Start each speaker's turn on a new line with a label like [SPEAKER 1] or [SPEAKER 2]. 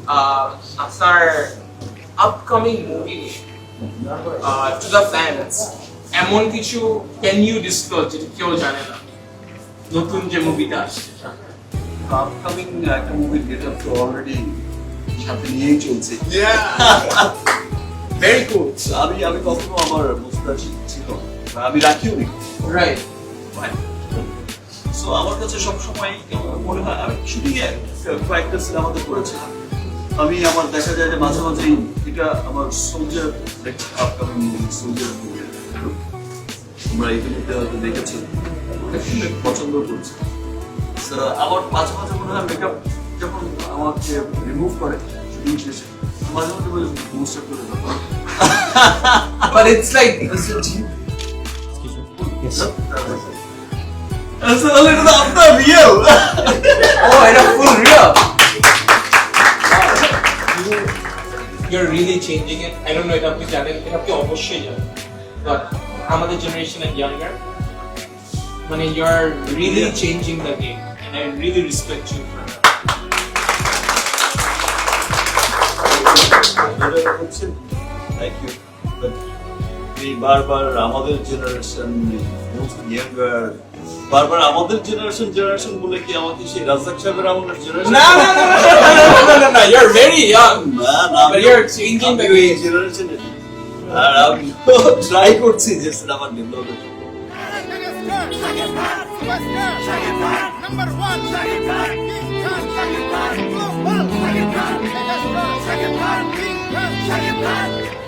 [SPEAKER 1] আপনার upcoming movie to the fans এমন কিছু ক্যান ইউ ডিসক্লোজ যেটা কেউ জানে না, নতুন যে মুভিটা আসছে?
[SPEAKER 2] আপকামিং একটা মুভির গেটআপ তো অলরেডি সাথে নিয়েই চলছে।
[SPEAKER 1] ভেরি কুল।
[SPEAKER 2] আমি কখনো আমার মুস্তাজ ছিল না, আমি রাখিও নি।
[SPEAKER 1] রাইট।
[SPEAKER 2] সো আমার কাছে সবসময় মনে হয় আমি শুটিং এ কয়েকটা সিনেমাতে করেছিলাম। আমি আমার দেখা যায় যে মাঝে মাঝেই এটা আমার soldier upcoming movie soldier movie তোমরা ইতিমধ্যে হয়তো দেখেছো, পছন্দ করছি। আমার মাঝে মাঝে মনে হয় মেকআপ যখন আমাকে রিমুভ করে শুটিং শেষে মাঝে মাঝে বলে বুস্টার করে দাও।
[SPEAKER 1] But it's like
[SPEAKER 2] আসলে এটা তো আপনার রিয়েল।
[SPEAKER 1] oh, এটা full real. You're really changing it. I don't know এটা আপনি জানেন, এটা আপনি অবশ্যই জানেন। But আমাদের generation and younger, মানে you're really changing the game, and I really respect you for that.
[SPEAKER 2] Thank you. But এই বারবার আমাদের জেনারেশন ইয়াঙ্গার বারবার আমাদের জেনারেশন বলে কি আমাকে সেই রাজ্জাক সাহেবের আমাদের generation?
[SPEAKER 1] No, no, you're very young.
[SPEAKER 2] না,
[SPEAKER 1] But you're changing the
[SPEAKER 2] এই
[SPEAKER 1] game.
[SPEAKER 2] জেনারেশন আর আমি ট্রাই করছি যে cinema develop
[SPEAKER 3] Number one, King Khan, global, King Khan, King Khan, King Khan.